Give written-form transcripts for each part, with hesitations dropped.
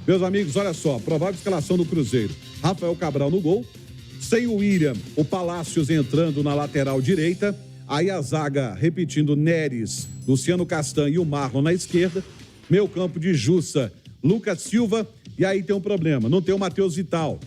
Meus amigos, olha só, provável escalação do Cruzeiro. Rafael Cabral no gol, sem o William, o Palácios entrando na lateral direita, aí a zaga repetindo Neres, Luciano Castan e o Marlon na esquerda, meio campo de Jussa, Lucas Silva, e aí tem um problema, não tem o Matheus Vital.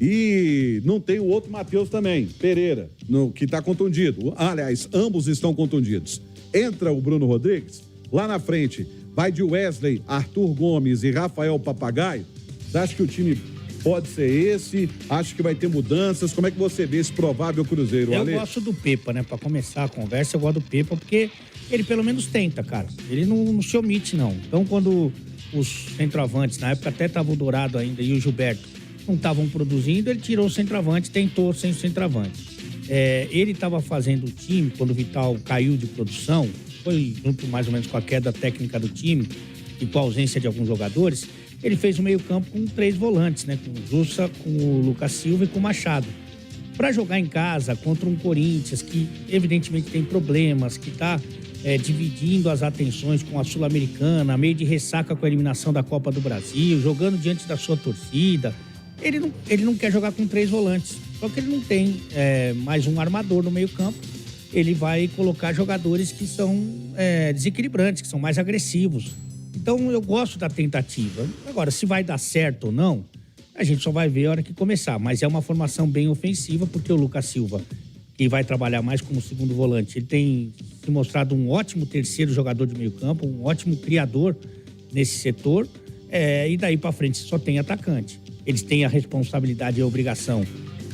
E não tem o outro Matheus também, Pereira, que está contundido. Aliás, ambos estão contundidos. Entra o Bruno Rodrigues, lá na frente vai de Wesley, Arthur Gomes e Rafael Papagaio. Você acha que o time pode ser esse? Acho que vai ter mudanças? Como é que você vê esse provável Cruzeiro, Ale? Eu gosto do Pepa, né? Pra começar a conversa, eu gosto do Pepa, porque ele pelo menos tenta, cara. Ele não se omite, não. Então, quando os centroavantes, na época até tava o Dourado ainda e o Gilberto, não estavam produzindo, ele tirou o centroavante, tentou sem o centroavante. Ele estava fazendo o time, quando o Vital caiu de produção, foi junto mais ou menos com a queda técnica do time e com a ausência de alguns jogadores, ele fez o meio-campo com 3 volantes, né? Com o Jussa, com o Lucas Silva e com o Machado. Para jogar em casa contra um Corinthians que evidentemente tem problemas, que está dividindo as atenções com a Sul-Americana, meio de ressaca com a eliminação da Copa do Brasil, jogando diante da sua torcida. Ele não quer jogar com 3 volantes, só que ele não tem mais um armador no meio-campo. Ele vai colocar jogadores que são desequilibrantes, que são mais agressivos. Então, eu gosto da tentativa. Agora, se vai dar certo ou não, a gente só vai ver a hora que começar. Mas é uma formação bem ofensiva, porque o Lucas Silva, que vai trabalhar mais como segundo volante, ele tem se mostrado um ótimo terceiro jogador de meio-campo, um ótimo criador nesse setor. E daí para frente só tem atacante. Eles têm a responsabilidade e a obrigação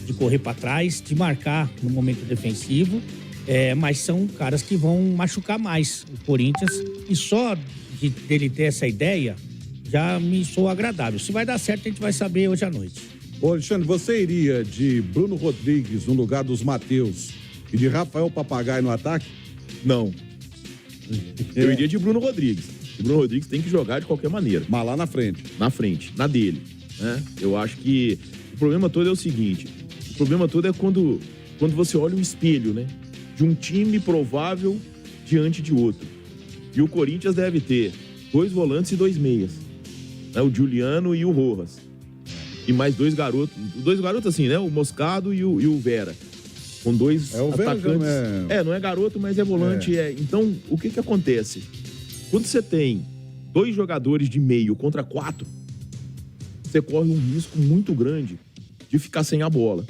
de correr para trás, de marcar no momento defensivo, mas são caras que vão machucar mais o Corinthians. E só dele ter essa ideia já me soa agradável. Se vai dar certo, a gente vai saber hoje à noite. Ô, Alexandre, você iria de Bruno Rodrigues no lugar dos Matheus e de Rafael Papagaio no ataque? Não. Eu iria de Bruno Rodrigues. O Bruno Rodrigues tem que jogar de qualquer maneira. Mas lá na frente. Na frente, na dele. Né? Eu acho que o problema todo é o seguinte. O problema todo é quando você olha o espelho, né? De um time provável diante de outro. E o Corinthians deve ter 2 volantes e 2 meias. Né? O Juliano e o Rojas. E mais 2 garotos. 2 garotos assim, né? O Moscado e o Vera. Com 2 atacantes. Não é garoto, mas é volante. Então, o que acontece? Quando você tem 2 jogadores de meio contra 4, você corre um risco muito grande de ficar sem a bola.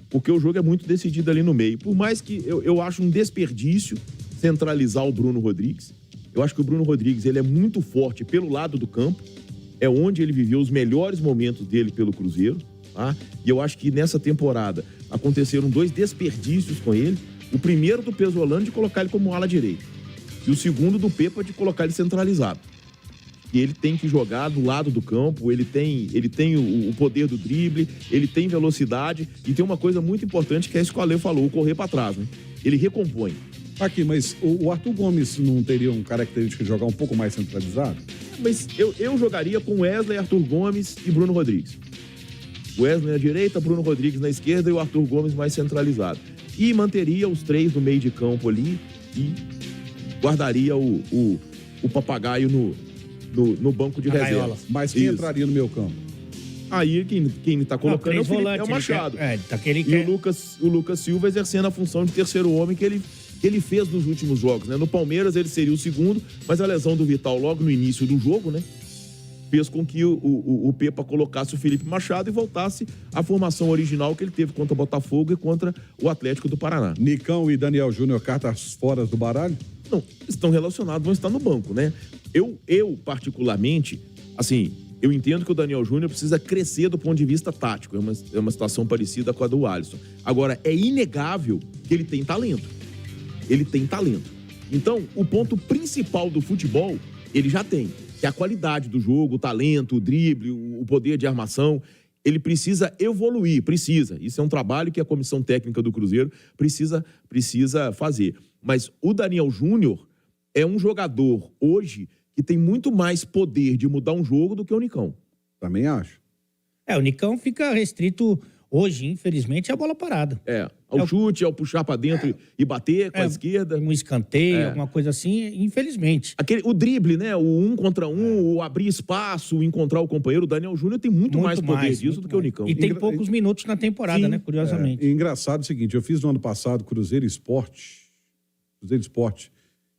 Porque o jogo é muito decidido ali no meio. Por mais que eu acho um desperdício centralizar o Bruno Rodrigues. Eu acho que o Bruno Rodrigues ele é muito forte pelo lado do campo. É onde ele viveu os melhores momentos dele pelo Cruzeiro. Tá? E eu acho que nessa temporada aconteceram 2 desperdícios com ele. O primeiro do Pesolano de colocar ele como ala direita. E o segundo do Pepa de colocar ele centralizado. E ele tem que jogar do lado do campo, ele tem o poder do drible, ele tem velocidade e tem uma coisa muito importante que é isso que o Ale falou, o correr para trás, né? Ele recompõe. Aqui, mas o Arthur Gomes não teria uma característica de jogar um pouco mais centralizado? Mas eu jogaria com Wesley, Arthur Gomes e Bruno Rodrigues. Wesley na direita, Bruno Rodrigues na esquerda e o Arthur Gomes mais centralizado. E manteria os 3 no meio de campo ali e guardaria o Papagaio no banco de reserva. Mas quem entraria no meu campo? Aí quem tá colocando é o Felipe, é o Machado. E o Lucas Silva exercendo a função de terceiro homem que ele fez nos últimos jogos, né? No Palmeiras ele seria o segundo, mas a lesão do Vital logo no início do jogo, né? Fez com que o Pepa colocasse o Felipe Machado e voltasse à formação original que ele teve contra o Botafogo e contra o Atlético do Paraná. Nicão e Daniel Júnior, cartas fora do baralho? Não, estão relacionados, vão estar no banco, né? Eu particularmente, assim, eu entendo que o Daniel Júnior precisa crescer do ponto de vista tático. É uma situação parecida com a do Alisson. Agora, é inegável que ele tem talento. Ele tem talento. Então, o ponto principal do futebol, ele já tem. Que é a qualidade do jogo, o talento, o drible, o poder de armação. Ele precisa evoluir, precisa. Isso é um trabalho que a comissão técnica do Cruzeiro precisa fazer. Mas o Daniel Júnior é um jogador, hoje, que tem muito mais poder de mudar um jogo do que o Nicão. Também acho. O Nicão fica restrito Hoje, infelizmente, é a bola parada. Ao chute, ao puxar pra dentro e bater com a esquerda. Um escanteio, alguma coisa assim, infelizmente. O drible, né? O 1 contra 1, o abrir espaço, o encontrar o companheiro. O Daniel Júnior tem muito mais poder disso do que o Nicão. E tem poucos minutos na temporada, né? Curiosamente. Engraçado o seguinte, eu fiz no ano passado Cruzeiro Esporte.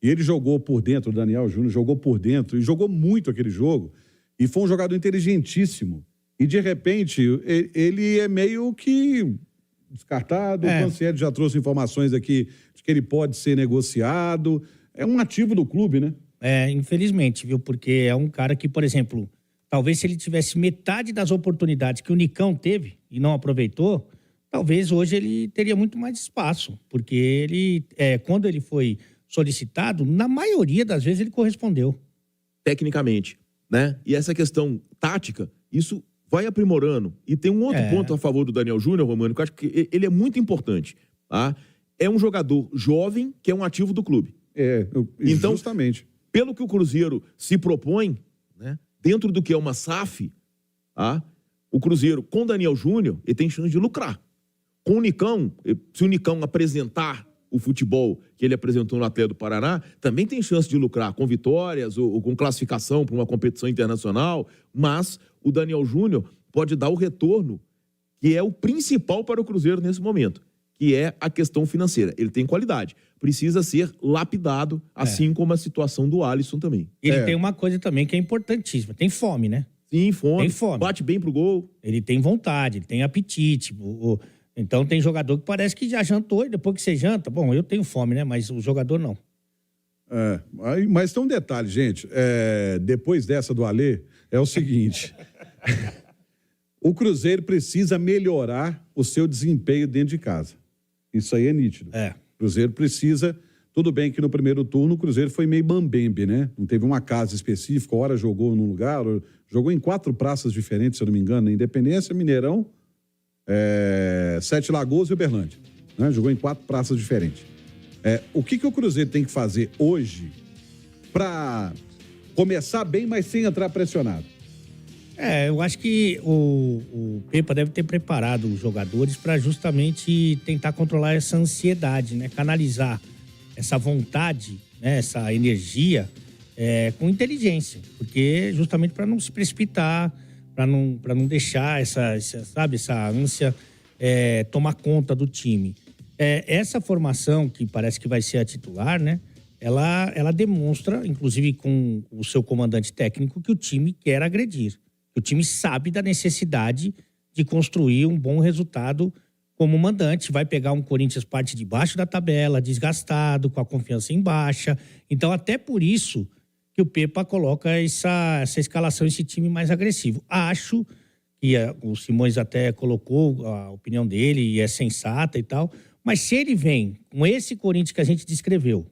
E ele jogou por dentro, o Daniel Júnior jogou por dentro e jogou muito aquele jogo. E foi um jogador inteligentíssimo. E, de repente, ele é meio que descartado. O Pansieri já trouxe informações aqui de que ele pode ser negociado. É um ativo do clube, né? Infelizmente, viu? Porque é um cara que, por exemplo, talvez se ele tivesse metade das oportunidades que o Nicão teve e não aproveitou, talvez hoje ele teria muito mais espaço. Porque ele, quando ele foi solicitado, na maioria das vezes ele correspondeu. Tecnicamente, né? E essa questão tática, isso vai aprimorando. E tem um outro ponto a favor do Daniel Júnior, Romano, que eu acho que ele é muito importante. Tá? É um jogador jovem que é um ativo do clube. Então, justamente. Pelo que o Cruzeiro se propõe, né, dentro do que é uma SAF, tá? O Cruzeiro, com o Daniel Júnior, ele tem chance de lucrar. Com o Nicão, se o Nicão apresentar o futebol que ele apresentou no Atlético do Paraná, também tem chance de lucrar com vitórias ou com classificação para uma competição internacional, mas o Daniel Júnior pode dar o retorno que é o principal para o Cruzeiro nesse momento, que é a questão financeira. Ele tem qualidade, precisa ser lapidado, assim como a situação do Alisson também. Ele tem uma coisa também que é importantíssima, tem fome, né? Sim, fome. Tem fome. Bate bem pro gol. Ele tem vontade, ele tem apetite. Então tem jogador que parece que já jantou e depois que você janta, bom, eu tenho fome, né? Mas o jogador não. Mas tem um detalhe, gente. Depois dessa do Alê, é o seguinte. O Cruzeiro precisa melhorar o seu desempenho dentro de casa. Isso aí é nítido. O Cruzeiro precisa... Tudo bem que no primeiro turno o Cruzeiro foi meio mambembe, né? Não teve uma casa específica, hora jogou num lugar, jogou em 4 praças diferentes, se eu não me engano, Independência, Mineirão, Sete Lagoas e Uberlândia. Né? Jogou em 4 praças diferentes. O que o Cruzeiro tem que fazer hoje para começar bem, mas sem entrar pressionado? Eu acho que o Pepa deve ter preparado os jogadores para justamente tentar controlar essa ansiedade, né? Canalizar essa vontade, né? Essa energia com inteligência. Porque justamente para não se precipitar, para não deixar essa ânsia tomar conta do time. Essa formação, que parece que vai ser a titular, né? Ela demonstra, inclusive com o seu comandante técnico, que o time quer agredir. O time sabe da necessidade de construir um bom resultado como mandante. Vai pegar um Corinthians parte de baixo da tabela, desgastado, com a confiança em baixa. Então, até por isso que o Pepa coloca essa escalação, esse time mais agressivo. Acho que o Simões até colocou a opinião dele e é sensata e tal, mas se ele vem com esse Corinthians que a gente descreveu,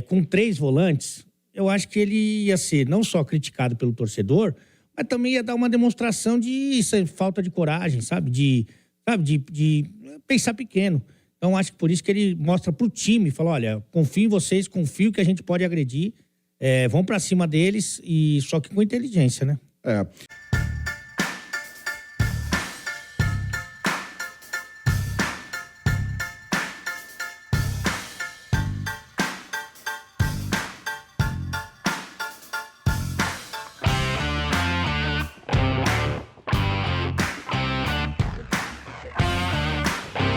com 3 volantes, eu acho que ele ia ser não só criticado pelo torcedor, mas também ia dar uma demonstração de falta de coragem, sabe? De pensar pequeno. Então, acho que por isso que ele mostra pro time, fala, olha, confio em vocês, confio que a gente pode agredir, vão pra cima deles, só que com inteligência, né?